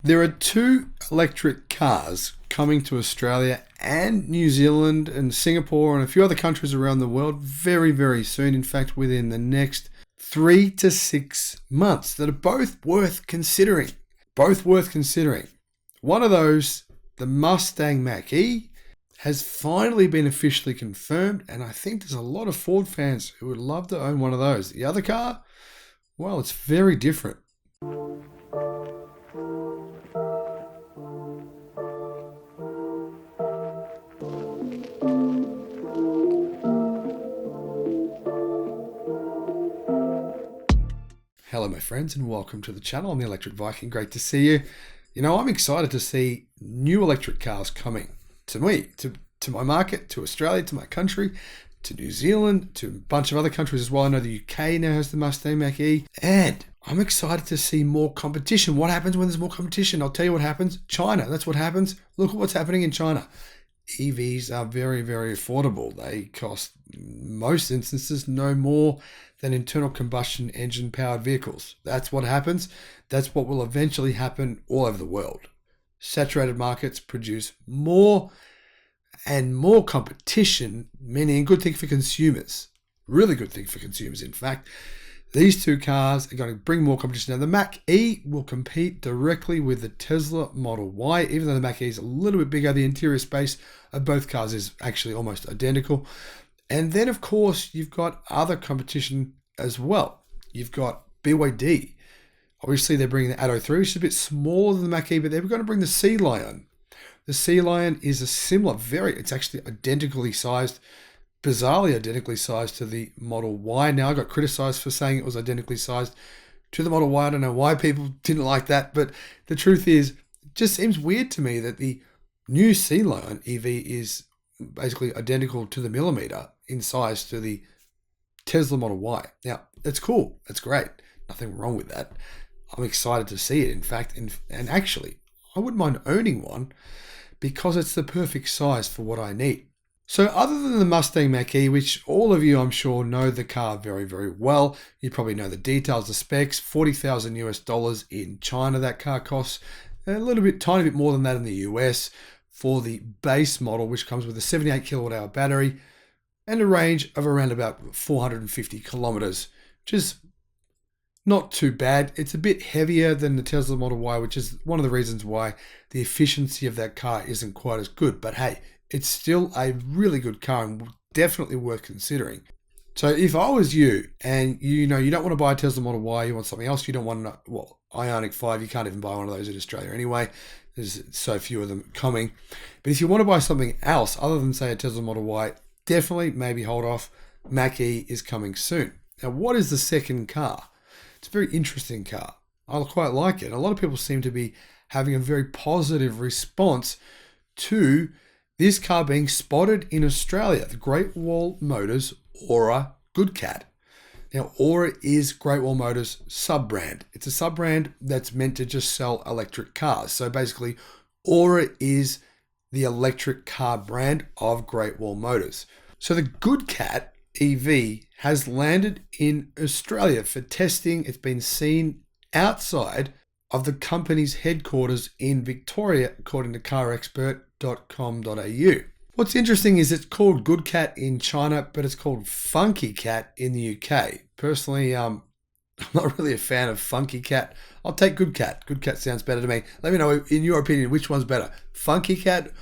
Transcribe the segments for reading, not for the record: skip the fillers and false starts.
There are two electric cars coming to Australia and New Zealand and Singapore and a few other countries around the world very, very soon. In fact, within the next 3 to 6 months that are both worth considering. Both worth considering. One of those, the Mustang Mach-E, has finally been officially confirmed, and I think there's a lot of Ford fans who would love to own one of those. The other car, well, it's very different. Hello my friends and welcome to the channel. I'm the Electric Viking. Great to see you. You know, I'm excited to see new electric cars coming to me, to my market, to Australia, to my country, to New Zealand, to a bunch of other countries as well. I know the UK now has the Mustang Mach-E, and I'm excited to see more competition. What happens when there's more competition? I'll tell you what happens. China, that's what happens. Look at what's happening in China. EVs are very, very affordable. They cost, most instances, no more than internal combustion engine powered vehicles. That's what happens. That's what will eventually happen all over the world. Saturated markets produce more and more competition, meaning a good thing for consumers. Really good thing for consumers, in fact. These two cars are going to bring more competition. Now, the Mach-E will compete directly with the Tesla Model Y, even though the Mach-E is a little bit bigger. The interior space of both cars is actually almost identical. And then, of course, you've got other competition as well. You've got BYD. Obviously, they're bringing the Atto 3, which is a bit smaller than the Mach-E, but they're going to bring the Sea Lion. The Sea Lion is a similar, it's actually identically sized, bizarrely identically sized to the Model Y. Now, I got criticized for saying it was identically sized to the Model Y. I don't know why people didn't like that, but the truth is, it just seems weird to me that the new Sea Lion EV is basically identical to the millimeter in size to the Tesla Model Y. Now, that's cool. That's great. Nothing wrong with that. I'm excited to see it, in fact. And actually, I wouldn't mind owning one because it's the perfect size for what I need. So other than the Mustang Mach-E, which all of you, I'm sure, know the car very, very well. You probably know the details, the specs, $40,000 US in China. That car costs a little bit, tiny bit more than that in the US for the base model, which comes with a 78 kilowatt hour battery and a range of around about 450 kilometers, which is not too bad. It's a bit heavier than the Tesla Model Y, which is one of the reasons why the efficiency of that car isn't quite as good. But hey, it's still a really good car and definitely worth considering. So if I was you and you know you don't want to buy a Tesla Model Y, you want something else, you don't want Ioniq 5, you can't even buy one of those in Australia anyway. There's so few of them coming. But if you want to buy something else other than, say, a Tesla Model Y, definitely maybe hold off. Mach-E is coming soon. Now, what is the second car? It's a very interesting car. I quite like it. A lot of people seem to be having a very positive response to this car being spotted in Australia, the Great Wall Motors ORA Cat. Now, ORA is Great Wall Motors' sub-brand. It's a sub-brand that's meant to just sell electric cars. So basically, ORA is the electric car brand of Great Wall Motors. So the Cat EV has landed in Australia for testing. It's been seen outside of the company's headquarters in Victoria, according to carexpert.com.au. What's interesting is it's called Cat in China, but it's called Funky Cat in the UK. Personally, I'm not really a fan of Funky Cat. I'll take Cat. Cat sounds better to me. Let me know, in your opinion, which one's better, Funky Cat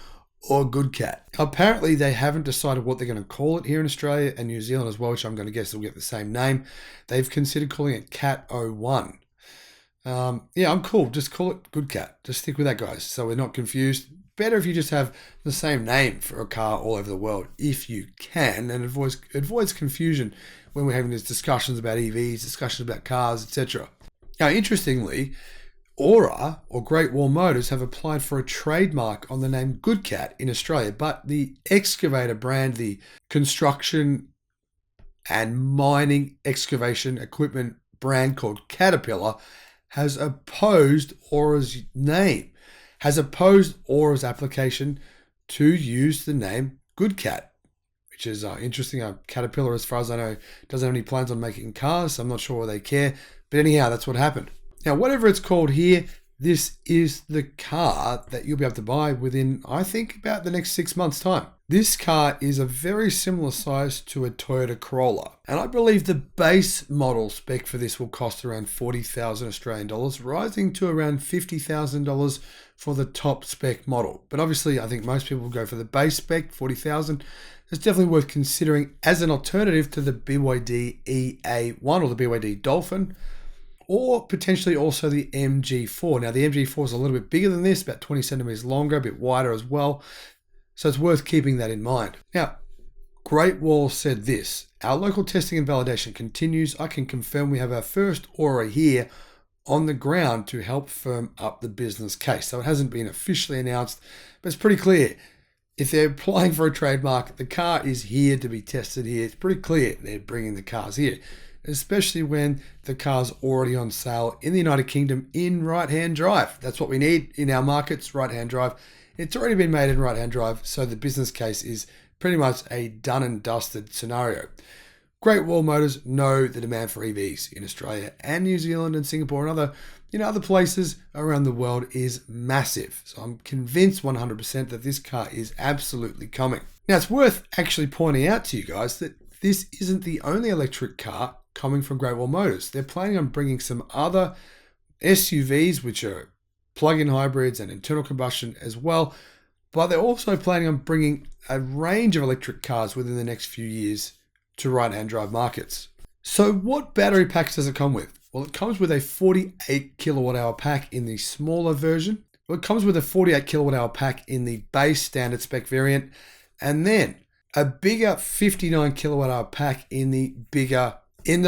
or Cat? Apparently, they haven't decided what they're going to call it here in Australia and New Zealand as well, which I'm going to guess will get the same name. They've considered calling it Cat 01. Yeah, I'm cool. Just call it Cat. Just stick with that, guys, so we're not confused. Better if you just have the same name for a car all over the world, if you can, and avoids confusion when we're having these discussions about EVs, discussions about cars, etc. Now, interestingly, ORA, or Great Wall Motors, have applied for a trademark on the name Cat in Australia, but the excavator brand, the construction and mining excavation equipment brand called Caterpillar, has opposed ORA's name, has opposed ORA's application to use the name Cat, which is interesting. Caterpillar, as far as I know, doesn't have any plans on making cars, so I'm not sure why they care. But anyhow, that's what happened. Now, whatever it's called here, this is the car that you'll be able to buy within, I think, about the next 6 months' time. This car is a very similar size to a Toyota Corolla, and I believe the base model spec for this will cost around 40,000 Australian dollars, rising to around $50,000 for the top spec model. But obviously, I think most people will go for the base spec, 40,000. It's definitely worth considering as an alternative to the BYD EA1 or the BYD Dolphin, or potentially also the MG4. Now, the MG4 is a little bit bigger than this, about 20 centimeters longer, a bit wider as well. So it's worth keeping that in mind. Now, Great Wall said this: our local testing and validation continues. I can confirm we have our first Ora here on the ground to help firm up the business case. So it hasn't been officially announced, but it's pretty clear. If they're applying for a trademark, the car is here to be tested here. It's pretty clear they're bringing the cars here, especially when the car's already on sale in the United Kingdom in right-hand drive. That's what we need in our markets, right-hand drive. It's already been made in right-hand drive, so the business case is pretty much a done and dusted scenario. Great Wall Motors know the demand for EVs in Australia and New Zealand and Singapore and other places around the world is massive. So I'm convinced 100% that this car is absolutely coming. Now, it's worth actually pointing out to you guys that this isn't the only electric car coming from Great Wall Motors. They're planning on bringing some other SUVs, which are plug-in hybrids and internal combustion as well, but they're also planning on bringing a range of electric cars within the next few years to right-hand drive markets. So what battery packs does it come with? Well, it comes with a 48 kilowatt hour pack in the smaller version. Well, it comes with a 48 kilowatt hour pack in the base standard spec variant, and then a bigger 59 kilowatt hour pack in the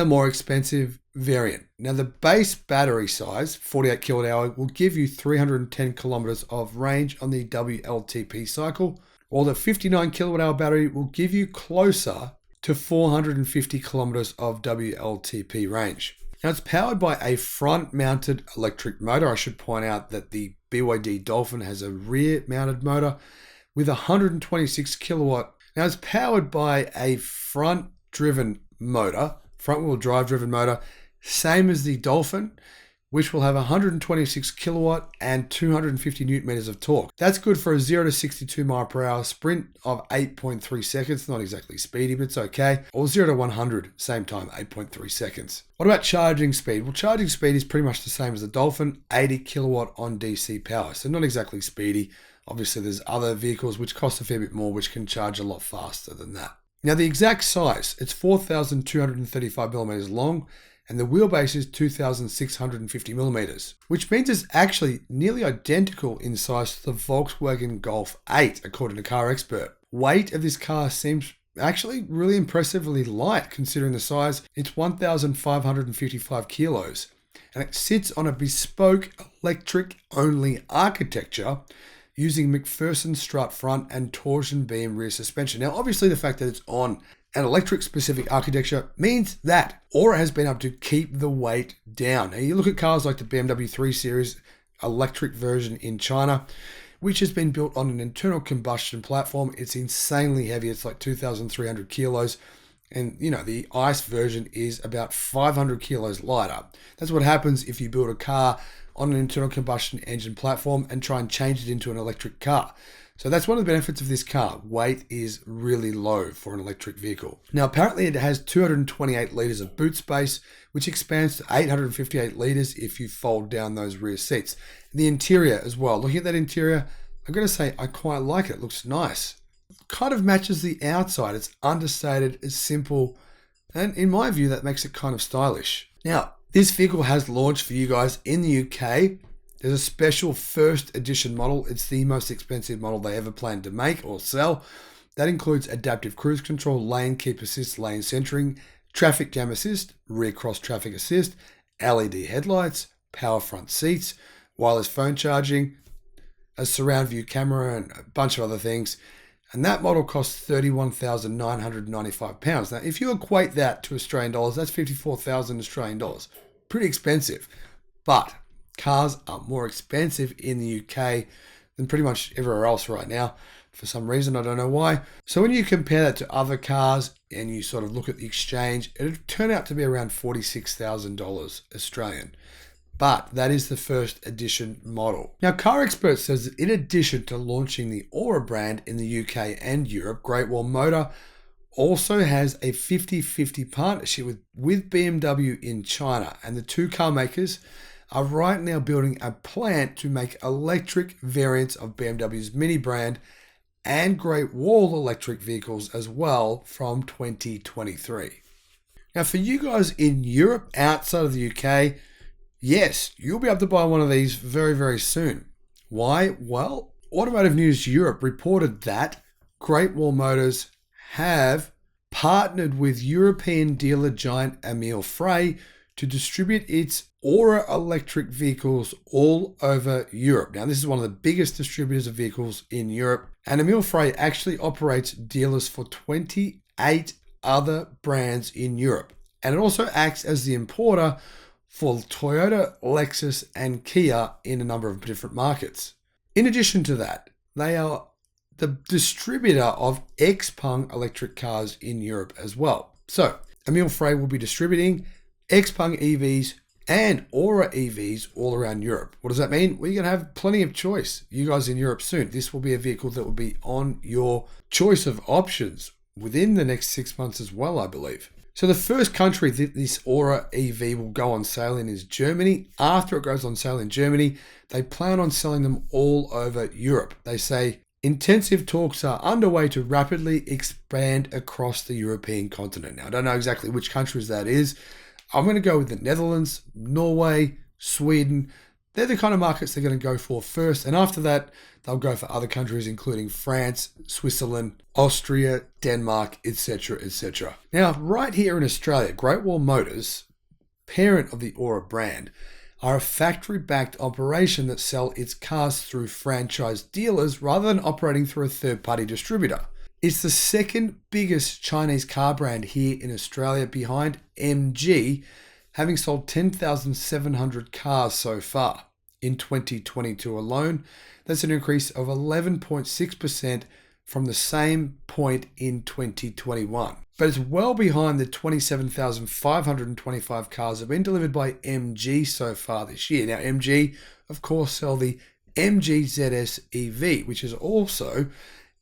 more expensive variant. Now, the base battery size, 48 kilowatt hour, will give you 310 kilometers of range on the WLTP cycle, while the 59 kilowatt hour battery will give you closer to 450 kilometers of WLTP range. Now, it's powered by a front-mounted electric motor. I should point out that the BYD Dolphin has a rear-mounted motor with 126 kilowatt. Now, it's powered by a front-driven motor, front-wheel drive-driven motor, same as the Dolphin, which will have 126 kilowatt and 250 newton meters of torque. That's good for a 0 to 62 mile per hour sprint of 8.3 seconds. Not exactly speedy, but it's okay. Or 0 to 100, same time, 8.3 seconds. What about charging speed? Well, charging speed is pretty much the same as the Dolphin, 80 kilowatt on DC power. So not exactly speedy. Obviously, there's other vehicles which cost a fair bit more, which can charge a lot faster than that. Now, the exact size, it's 4,235 millimeters long, and the wheelbase is 2,650 millimeters, which means it's actually nearly identical in size to the Volkswagen Golf 8, according to Car Expert. Weight of this car seems actually really impressively light considering the size. It's 1,555 kilos, and it sits on a bespoke electric-only architecture using McPherson strut front and torsion beam rear suspension. Now, obviously, the fact that it's on an electric-specific architecture means that Ora has been able to keep the weight down. Now, you look at cars like the BMW 3 Series electric version in China, which has been built on an internal combustion platform. It's insanely heavy. It's like 2,300 kilos. And, the ICE version is about 500 kilos lighter. That's what happens if you build a car on an internal combustion engine platform and try and change it into an electric car. So that's one of the benefits of this car. Weight is really low for an electric vehicle. Now, apparently it has 228 litres of boot space, which expands to 858 litres if you fold down those rear seats. The interior as well. Looking at that interior, I've got to say, I quite like it. It looks nice. Kind of matches the outside. It's understated, it's simple, and in my view, that makes it kind of stylish. Now, this vehicle has launched for you guys in the UK. There's a special first edition model. It's the most expensive model they ever planned to make or sell. That includes adaptive cruise control, lane keep assist, lane centering, traffic jam assist, rear cross traffic assist, LED headlights, power front seats, wireless phone charging, a surround view camera, and a bunch of other things. And that model costs £31,995. Now, if you equate that to Australian dollars, that's 54,000 Australian dollars. Pretty expensive. But cars are more expensive in the UK than pretty much everywhere else right now. For some reason, I don't know why. So when you compare that to other cars and you sort of look at the exchange, it'll turn out to be around $46,000 Australian. but that is the first edition model. Now, Car Expert says that in addition to launching the Ora brand in the UK and Europe, Great Wall Motor also has a 50-50 partnership with BMW in China, and the two car makers are right now building a plant to make electric variants of BMW's Mini brand and Great Wall electric vehicles as well from 2023. Now, for you guys in Europe, outside of the UK, yes, you'll be able to buy one of these very, very soon. Why? Well, Automotive News Europe reported that Great Wall Motors have partnered with European dealer giant Emil Frey to distribute its ORA electric vehicles all over Europe. Now, this is one of the biggest distributors of vehicles in Europe, and Emil Frey actually operates dealers for 28 other brands in Europe. And it also acts as the importer for Toyota, Lexus, and Kia in a number of different markets. In addition to that, they are the distributor of Xpeng electric cars in Europe as well. So, Emil Frey will be distributing Xpeng EVs and ORA EVs all around Europe. What does that mean? Well, you're going to have plenty of choice. You guys in Europe soon. This will be a vehicle that will be on your choice of options within the next 6 months as well, I believe. So the first country that this ORA EV will go on sale in is Germany. After it goes on sale in Germany, they plan on selling them all over Europe. They say intensive talks are underway to rapidly expand across the European continent. Now, I don't know exactly which countries that is. I'm going to go with the Netherlands, Norway, Sweden. They're the kind of markets they're going to go for first. And after that, they'll go for other countries, including France, Switzerland, Austria, Denmark, etc., etc. Now, right here in Australia, Great Wall Motors, parent of the ORA brand, are a factory-backed operation that sell its cars through franchise dealers rather than operating through a third-party distributor. It's the second biggest Chinese car brand here in Australia behind MG, having sold 10,700 cars so far. In 2022 alone, that's an increase of 11.6% from the same point in 2021. But it's well behind the 27,525 cars that have been delivered by MG so far this year. Now, MG, of course, sell the MG ZS EV, which is also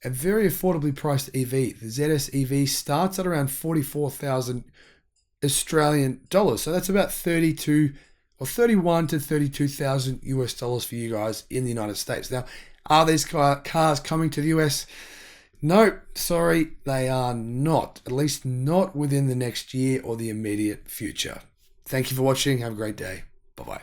a very affordably priced EV. The ZS EV starts at around 44,000 Australian dollars. So that's about 31 to 32,000 US dollars for you guys in the United States. Now, are these cars coming to the US? No, sorry, they are not. At least not within the next year or the immediate future. Thank you for watching. Have a great day. Bye-bye.